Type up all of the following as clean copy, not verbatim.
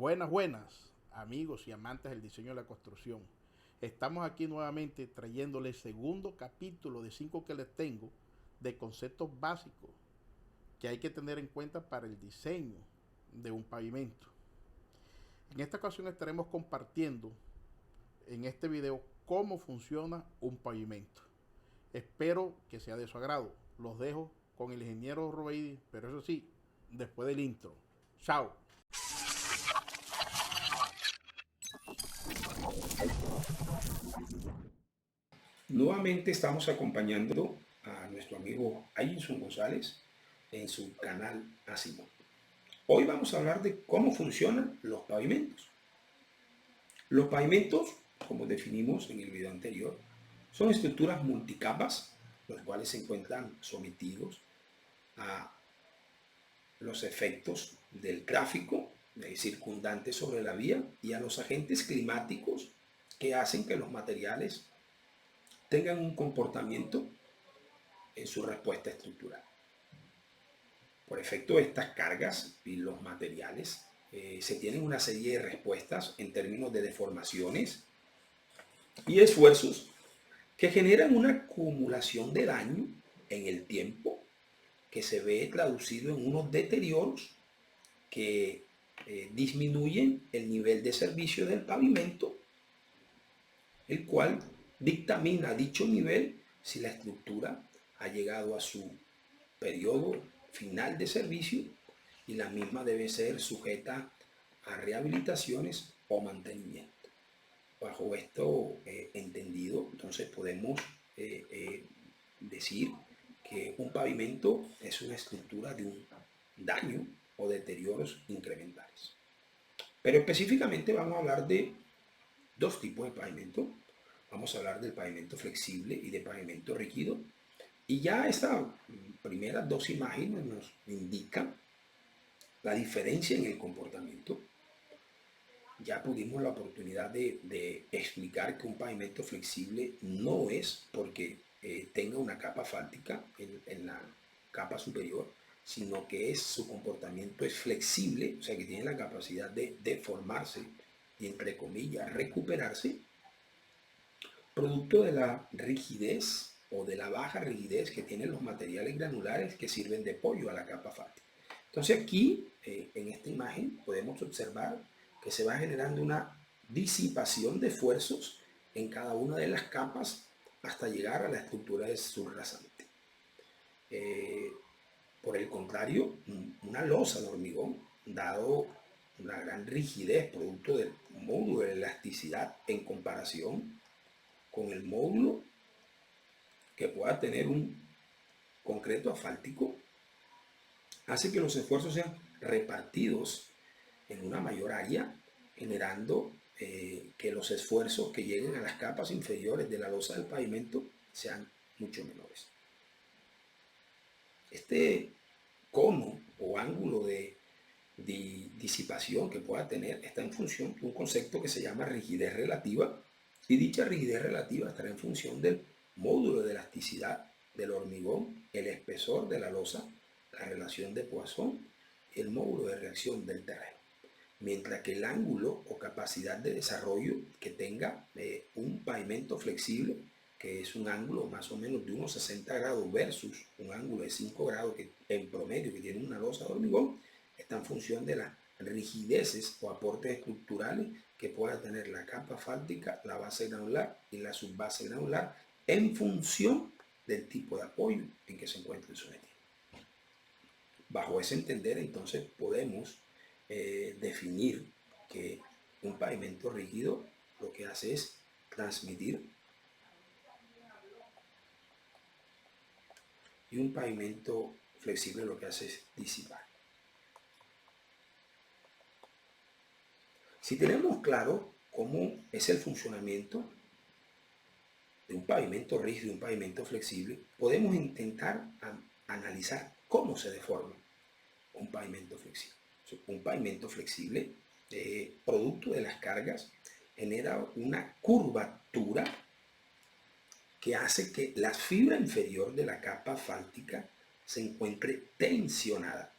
Buenas, amigos y amantes del diseño de la construcción. Estamos aquí nuevamente trayéndoles el segundo capítulo de 5 que les tengo de conceptos básicos que hay que tener en cuenta para el diseño de un pavimento. En esta ocasión estaremos compartiendo en este video cómo funciona un pavimento. Espero que sea de su agrado. Los dejo con el ingeniero Robeidi, pero eso sí, después del intro. Chao. Nuevamente estamos acompañando a nuestro amigo Ayinson González en su canal Asimo. Hoy vamos a hablar de cómo funcionan los pavimentos. Los pavimentos, como definimos en el video anterior, son estructuras multicapas, los cuales se encuentran sometidos a los efectos del tráfico circundante sobre la vía y a los agentes climáticos que hacen que los materiales tengan un comportamiento en su respuesta estructural. Por efecto de estas cargas y los materiales, se tienen una serie de respuestas en términos de deformaciones y esfuerzos que generan una acumulación de daño en el tiempo que se ve traducido en unos deterioros que disminuyen el nivel de servicio del pavimento, el cual dictamina dicho nivel si la estructura ha llegado a su periodo final de servicio y la misma debe ser sujeta a rehabilitaciones o mantenimiento. Bajo esto entendido, entonces podemos decir que un pavimento es una estructura de un daño o deterioros incrementales. Pero específicamente vamos a hablar de dos tipos de pavimento. Vamos a hablar del pavimento flexible y del pavimento rígido. Y ya estas primeras dos imágenes nos indican la diferencia en el comportamiento. Ya tuvimos la oportunidad de explicar que un pavimento flexible no es porque tenga una capa asfáltica en la capa superior, sino que su comportamiento es flexible, o sea que tiene la capacidad de deformarse y, entre comillas, recuperarse, producto de la rigidez o de la baja rigidez que tienen los materiales granulares que sirven de apoyo a la capa asfáltica. Entonces aquí, en esta imagen, podemos observar que se va generando una disipación de esfuerzos en cada una de las capas hasta llegar a la estructura de subrasante. Por el contrario, una losa de hormigón, dado una gran rigidez producto del módulo de elasticidad en comparación con el módulo que pueda tener un concreto asfáltico, hace que los esfuerzos sean repartidos en una mayor área, generando que los esfuerzos que lleguen a las capas inferiores de la losa del pavimento sean mucho menores. Este cono o ángulo de disipación que pueda tener está en función de un concepto que se llama rigidez relativa, y dicha rigidez relativa estará en función del módulo de elasticidad del hormigón, el espesor de la losa, la relación de Poisson y el módulo de reacción del terreno. Mientras que el ángulo o capacidad de desarrollo que tenga un pavimento flexible, que es un ángulo más o menos de unos 60 grados versus un ángulo de 5 grados que en promedio que tiene una losa de hormigón, está en función de las rigideces o aportes estructurales que pueda tener la capa asfáltica, la base granular y la subbase granular en función del tipo de apoyo en que se encuentre sometido. Bajo ese entender, entonces, podemos definir que un pavimento rígido lo que hace es transmitir y un pavimento flexible lo que hace es disipar. Si tenemos claro cómo es el funcionamiento de un pavimento rígido y un pavimento flexible, podemos intentar analizar cómo se deforma un pavimento flexible. Un pavimento flexible, producto de las cargas, genera una curvatura que hace que la fibra inferior de la capa asfáltica se encuentre tensionada.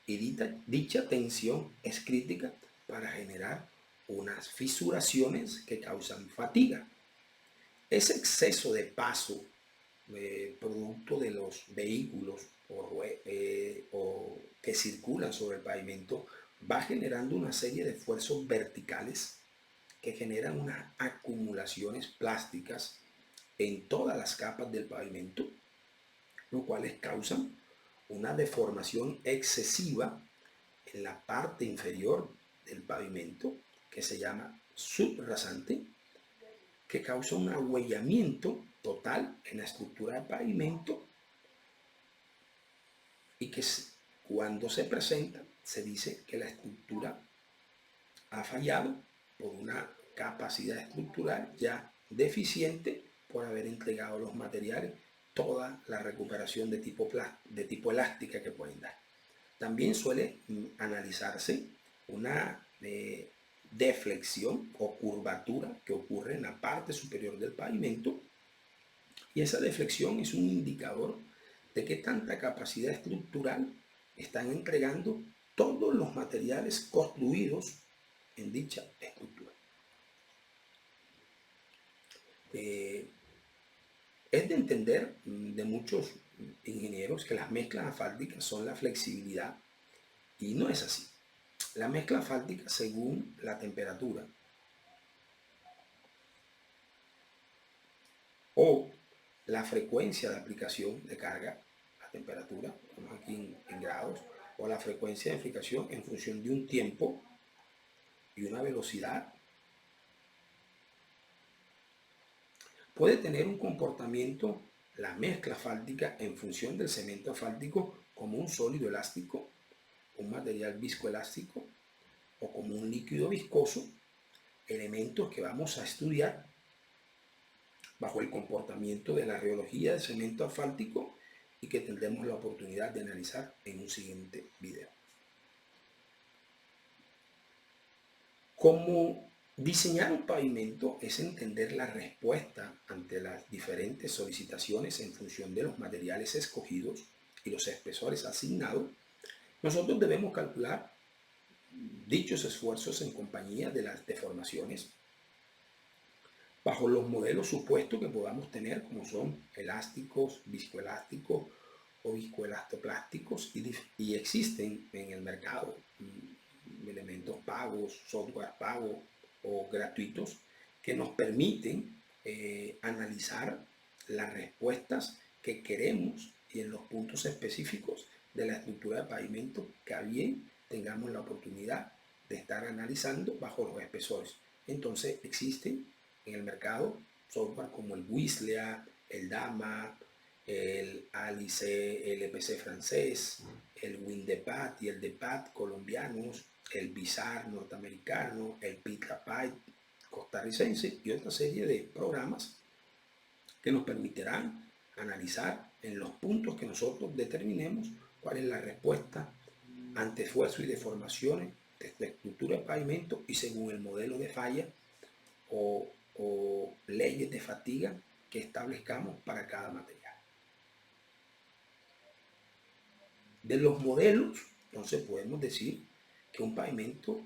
Y dicha tensión es crítica para generar unas fisuraciones que causan fatiga. Ese exceso de paso producto de los vehículos o que circulan sobre el pavimento va generando una serie de esfuerzos verticales que generan unas acumulaciones plásticas en todas las capas del pavimento, lo cuales causan una deformación excesiva en la parte inferior del pavimento, que se llama subrasante, que causa un ahuellamiento total en la estructura del pavimento y que cuando se presenta se dice que la estructura ha fallado por una capacidad estructural ya deficiente por haber entregado los materiales toda la recuperación de tipo elástica que pueden dar. También suele analizarse una deflexión o curvatura que ocurre en la parte superior del pavimento, y esa deflexión es un indicador de qué tanta capacidad estructural están entregando todos los materiales construidos en dicha estructura. Es de entender de muchos ingenieros que las mezclas asfálticas son la flexibilidad, y no es así. La mezcla asfáltica, según la temperatura o la frecuencia de aplicación de carga, la temperatura, estamos aquí en grados, o la frecuencia de aplicación en función de un tiempo y una velocidad, puede tener un comportamiento, la mezcla asfáltica, en función del cemento asfáltico, como un sólido elástico, un material viscoelástico o como un líquido viscoso, elementos que vamos a estudiar bajo el comportamiento de la reología del cemento asfáltico y que tendremos la oportunidad de analizar en un siguiente video. Como diseñar un pavimento es entender la respuesta ante las diferentes solicitaciones en función de los materiales escogidos y los espesores asignados, nosotros debemos calcular dichos esfuerzos en compañía de las deformaciones bajo los modelos supuestos que podamos tener, como son elásticos, viscoelásticos o viscoelastoplásticos, y existen en el mercado elementos pagos, software pago o gratuitos que nos permiten analizar las respuestas que queremos y en los puntos específicos de la estructura de pavimento que a bien tengamos la oportunidad de estar analizando bajo los espesores. Entonces existen en el mercado software como el Wislia, el Dama, el Alice, el EPC francés, el WinDepad y el Depad colombianos, el Bizarre norteamericano, el Picapay costarricense y otra serie de programas que nos permitirán analizar en los puntos que nosotros determinemos cuál es la respuesta ante esfuerzo y deformaciones de esta estructura de pavimento y según el modelo de falla o leyes de fatiga que establezcamos para cada material. De los modelos, entonces podemos decir que un pavimento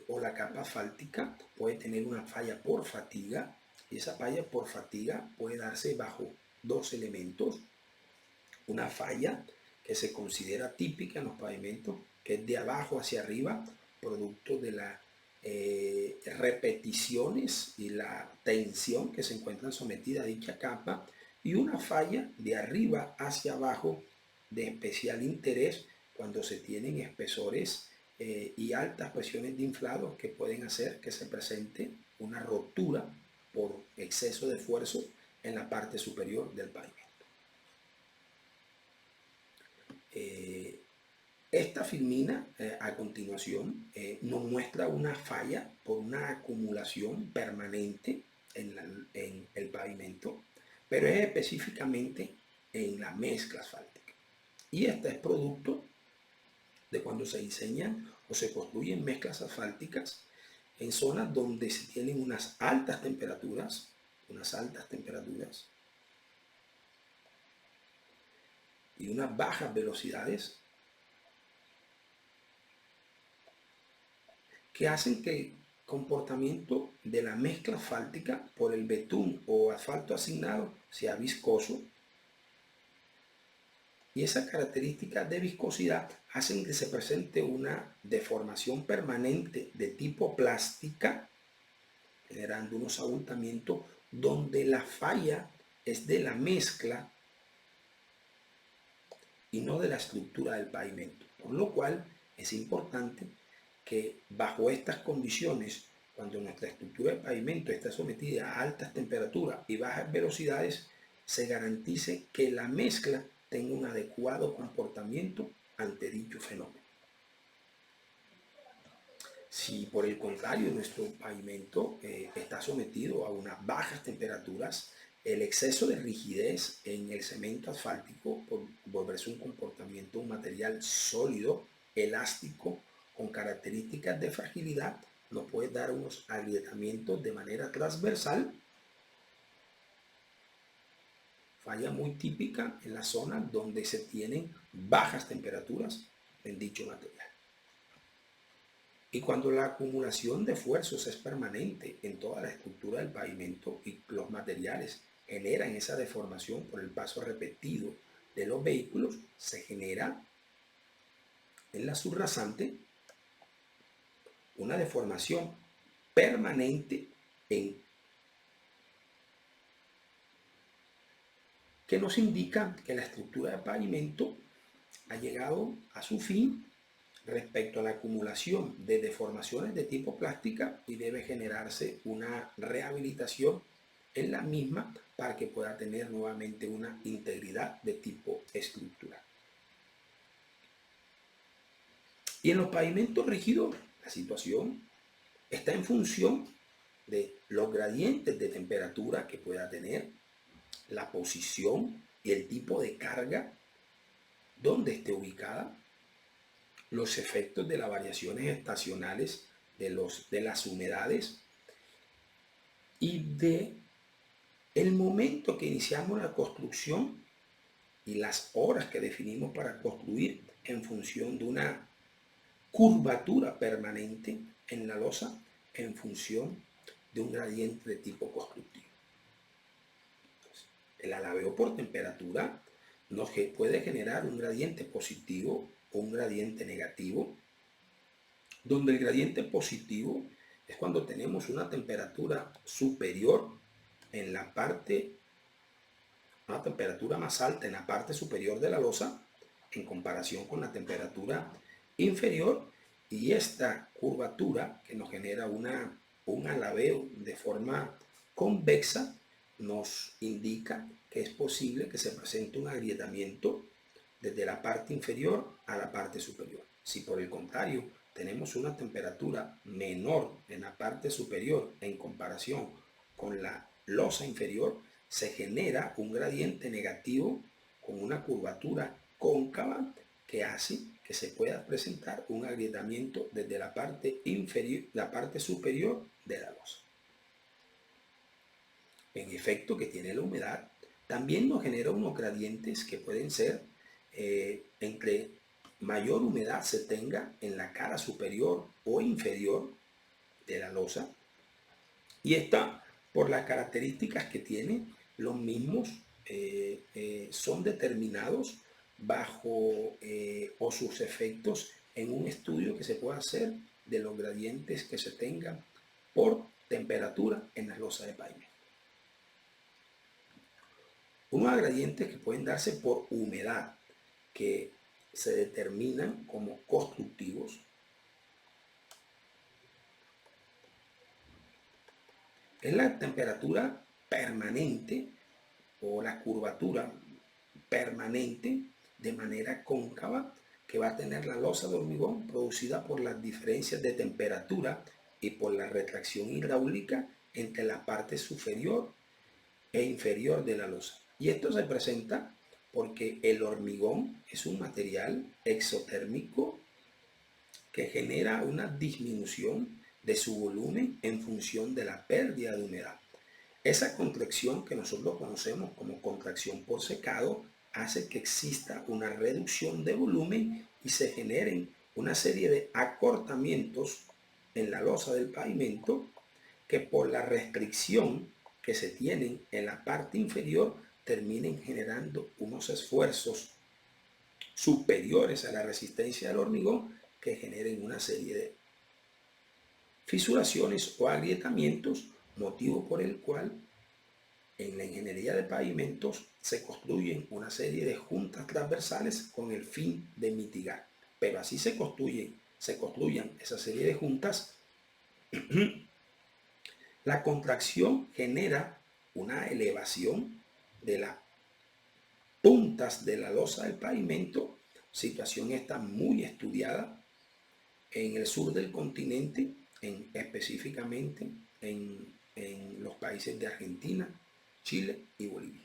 o la capa asfáltica puede tener una falla por fatiga, y esa falla por fatiga puede darse bajo dos elementos. Una falla que se considera típica en los pavimentos, que es de abajo hacia arriba, producto de las repeticiones y la tensión que se encuentran sometidas a dicha capa, y una falla de arriba hacia abajo de especial interés cuando se tienen espesores y altas presiones de inflado que pueden hacer que se presente una rotura por exceso de esfuerzo en la parte superior del pavimento. Esta filmina a continuación nos muestra una falla por una acumulación permanente en el pavimento, pero es específicamente en la mezcla asfáltica. Y esta es producto de cuando se diseñan o se construyen mezclas asfálticas en zonas donde se tienen unas altas temperaturas y unas bajas velocidades que hacen que el comportamiento de la mezcla asfáltica por el betún o asfalto asignado sea viscoso, y esas características de viscosidad hacen que se presente una deformación permanente de tipo plástica, generando unos abultamientos donde la falla es de la mezcla y no de la estructura del pavimento. Por lo cual es importante que bajo estas condiciones, cuando nuestra estructura del pavimento está sometida a altas temperaturas y bajas velocidades, se garantice que la mezcla tenga un adecuado comportamiento ante dicho fenómeno. Si por el contrario nuestro pavimento está sometido a unas bajas temperaturas, el exceso de rigidez en el cemento asfáltico, por volverse un comportamiento, un material sólido, elástico, con características de fragilidad, nos puede dar unos agrietamientos de manera transversal, falla muy típica en la zona donde se tienen bajas temperaturas en dicho material. Y cuando la acumulación de esfuerzos es permanente en toda la estructura del pavimento y los materiales generan esa deformación por el paso repetido de los vehículos, se genera en la subrasante una deformación permanente que nos indica que la estructura del pavimento ha llegado a su fin respecto a la acumulación de deformaciones de tipo plástica y debe generarse una rehabilitación en la misma para que pueda tener nuevamente una integridad de tipo estructural. Y en los pavimentos rígidos, la situación está en función de los gradientes de temperatura que pueda tener, la posición y el tipo de carga donde esté ubicada, los efectos de las variaciones estacionales de las humedades y de el momento que iniciamos la construcción y las horas que definimos para construir en función de una curvatura permanente en la losa en función de un gradiente de tipo constructivo. Entonces, el alabeo por temperatura nos puede generar un gradiente positivo o un gradiente negativo, donde el gradiente positivo es cuando tenemos una temperatura superior en la parte, una temperatura más alta en la parte superior de la losa en comparación con la temperatura inferior, y esta curvatura que nos genera un alabeo de forma convexa nos indica que es posible que se presente un agrietamiento desde la parte inferior a la parte superior. Si por el contrario tenemos una temperatura menor en la parte superior en comparación con la losa inferior, se genera un gradiente negativo con una curvatura cóncava que hace que se pueda presentar un agrietamiento desde la parte inferior, la parte superior de la losa. En efecto, que tiene la humedad, también nos genera unos gradientes que pueden ser entre mayor humedad se tenga en la cara superior o inferior de la losa, y esta, por las características que tiene, los mismos son determinados bajo o sus efectos en un estudio que se puede hacer de los gradientes que se tengan por temperatura en las losas de pavimento. Unos gradientes que pueden darse por humedad, que se determinan como constructivos, es la temperatura permanente o la curvatura permanente de manera cóncava que va a tener la losa de hormigón producida por las diferencias de temperatura y por la retracción hidráulica entre la parte superior e inferior de la losa. Y esto se presenta porque el hormigón es un material exotérmico que genera una disminución de su volumen en función de la pérdida de humedad. Esa contracción que nosotros conocemos como contracción por secado hace que exista una reducción de volumen y se generen una serie de acortamientos en la losa del pavimento que por la restricción que se tienen en la parte inferior terminen generando unos esfuerzos superiores a la resistencia del hormigón que generen una serie de fisuraciones o agrietamientos, motivo por el cual en la ingeniería de pavimentos se construyen una serie de juntas transversales con el fin de mitigar. Pero así se construyan esa serie de juntas, la contracción genera una elevación de las puntas de la losa del pavimento, situación esta muy estudiada en el sur del continente, específicamente en los países de Argentina, Chile y Bolivia.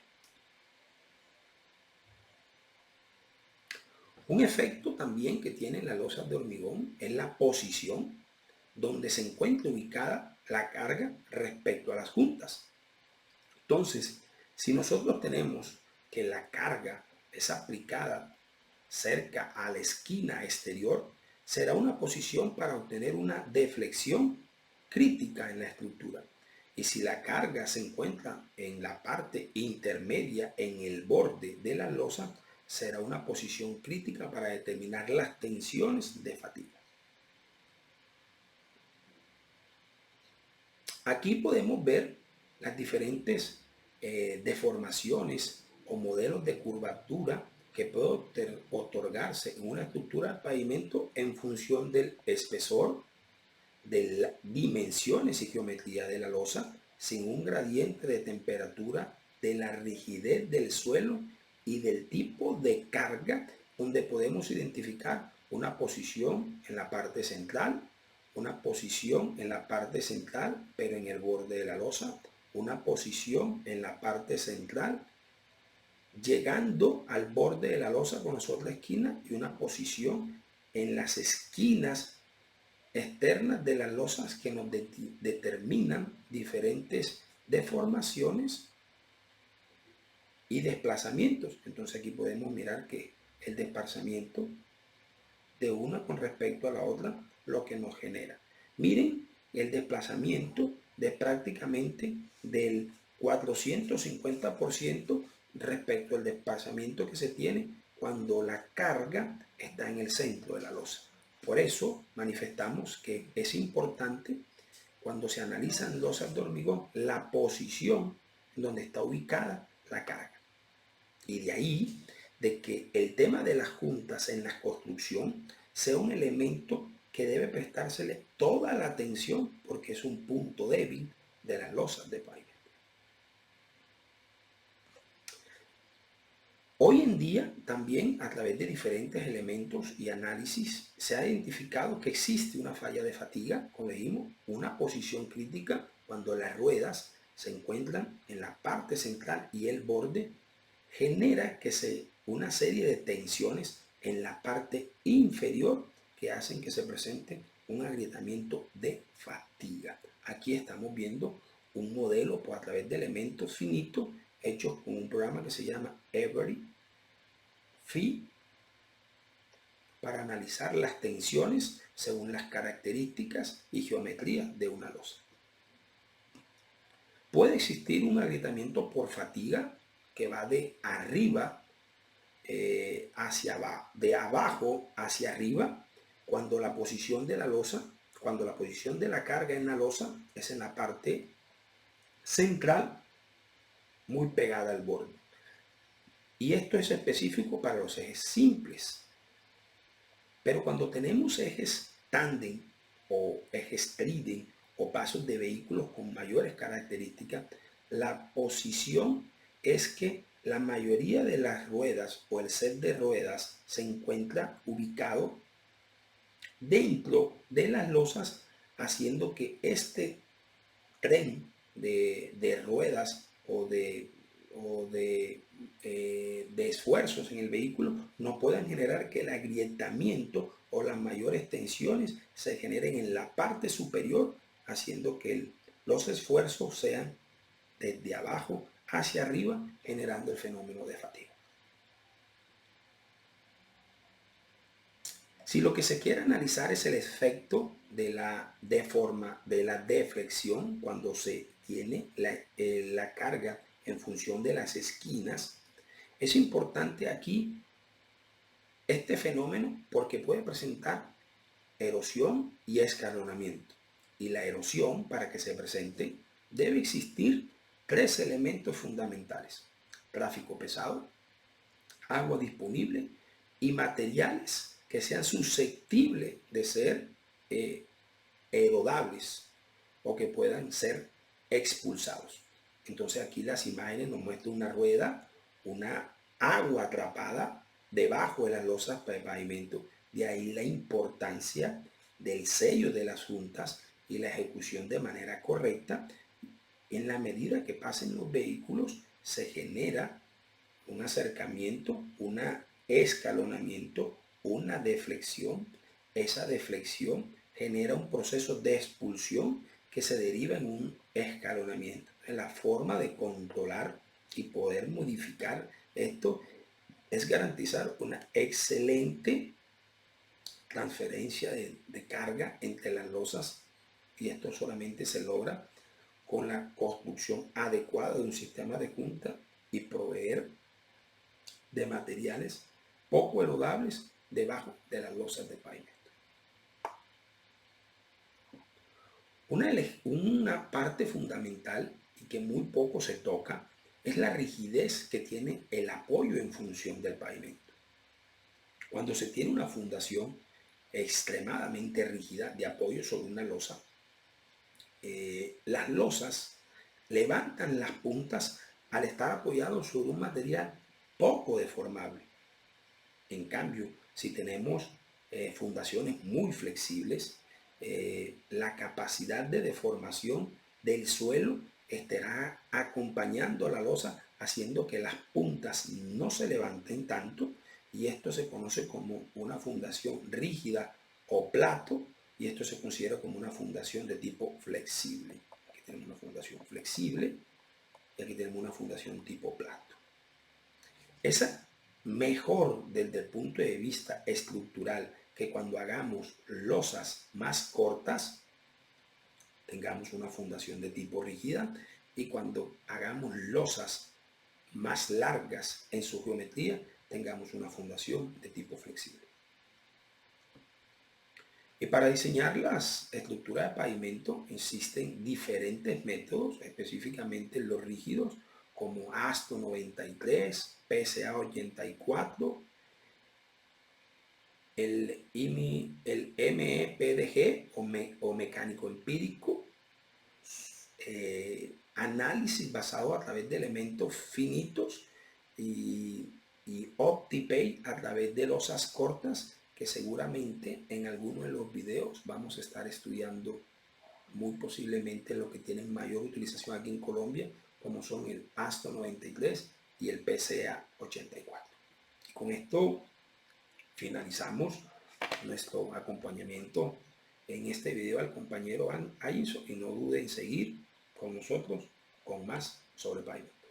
Un efecto también que tienen las losas de hormigón es la posición donde se encuentra ubicada la carga respecto a las juntas. Entonces, si nosotros tenemos que la carga es aplicada cerca a la esquina exterior, será una posición para obtener una deflexión crítica en la estructura. Y si la carga se encuentra en la parte intermedia, en el borde de la losa, será una posición crítica para determinar las tensiones de fatiga. Aquí podemos ver las diferentes deformaciones o modelos de curvatura que puede otorgarse en una estructura de pavimento en función del espesor, de las dimensiones y geometría de la losa, sin un gradiente de temperatura, de la rigidez del suelo y del tipo de carga, donde podemos identificar una posición en la parte central, una posición en la parte central, pero en el borde de la losa, una posición en la parte central, llegando al borde de la losa con la otra esquina, y una posición en las esquinas externas de las losas que nos determinan diferentes deformaciones y desplazamientos. Entonces aquí podemos mirar que el desplazamiento de una con respecto a la otra, lo que nos genera. Miren el desplazamiento de prácticamente del 450% respecto al desplazamiento que se tiene cuando la carga está en el centro de la losa. Por eso manifestamos que es importante, cuando se analizan losas de hormigón, la posición donde está ubicada la carga. Y de ahí de que el tema de las juntas en la construcción sea un elemento que debe prestársele toda la atención, porque es un punto débil de las losas de pavimento. Hoy en día también, a través de diferentes elementos y análisis, se ha identificado que existe una falla de fatiga, como dijimos, una posición crítica cuando las ruedas se encuentran en la parte central y el borde genera una serie de tensiones en la parte inferior que hacen que se presente un agrietamiento de fatiga. Aquí estamos viendo un modelo a través de elementos finitos hechos con un programa que se llama Every Phi para analizar las tensiones según las características y geometría de una losa. Puede existir un agrietamiento por fatiga que va de arriba hacia abajo, de abajo hacia arriba, cuando la posición de la losa, cuando la posición de la carga en la losa es en la parte central, muy pegada al borde. Y esto es específico para los ejes simples. Pero cuando tenemos ejes tándem o ejes trident o pasos de vehículos con mayores características, la posición es que la mayoría de las ruedas o el set de ruedas se encuentra ubicado dentro de las losas, haciendo que este tren de ruedas o de esfuerzos en el vehículo no puedan generar que el agrietamiento o las mayores tensiones se generen en la parte superior, haciendo que los esfuerzos sean desde abajo hacia arriba, generando el fenómeno de fatiga. Si lo que se quiere analizar es el efecto de la deflexión cuando se tiene la carga en función de las esquinas, es importante aquí este fenómeno porque puede presentar erosión y escalonamiento. Y la erosión, para que se presente, debe existir tres elementos fundamentales: tráfico pesado, agua disponible y materiales que sean susceptibles de ser erodables o que puedan ser expulsados. Entonces aquí las imágenes nos muestran una rueda, una agua atrapada debajo de las losas de pavimento. De ahí la importancia del sello de las juntas y la ejecución de manera correcta. En la medida que pasen los vehículos, se genera un acercamiento, un escalonamiento, una deflexión. Esa deflexión genera un proceso de expulsión que se deriva en un escalonamiento. La forma de controlar y poder modificar esto es garantizar una excelente transferencia de carga entre las losas, y esto solamente se logra con la construcción adecuada de un sistema de junta y proveer de materiales poco erodables debajo de las losas de pavimento. Una parte fundamental y que muy poco se toca es la rigidez que tiene el apoyo en función del pavimento. Cuando se tiene una fundación extremadamente rígida de apoyo sobre una losa, las losas levantan las puntas al estar apoyados sobre un material poco deformable. En cambio, si tenemos fundaciones muy flexibles, la capacidad de deformación del suelo estará acompañando a la losa, haciendo que las puntas no se levanten tanto, y esto se conoce como una fundación rígida o plato, y esto se considera como una fundación de tipo flexible. Aquí tenemos una fundación flexible y aquí tenemos una fundación tipo plato. Esa mejor desde el punto de vista estructural que cuando hagamos losas más cortas tengamos una fundación de tipo rígida, y cuando hagamos losas más largas en su geometría tengamos una fundación de tipo flexible. Y para diseñar las estructuras de pavimento existen diferentes métodos, específicamente los rígidos como ASTO 93, PSA 84, el MEPDG o mecánico empírico, análisis basado a través de elementos finitos, y OptiPay a través de losas cortas, que seguramente en alguno de los videos vamos a estar estudiando muy posiblemente lo que tienen mayor utilización aquí en Colombia, como son el ASTO 93 y el PCA 84. Y con esto finalizamos nuestro acompañamiento en este video al compañero Ayinson, y no dude en seguir con nosotros con más sobre pavimento.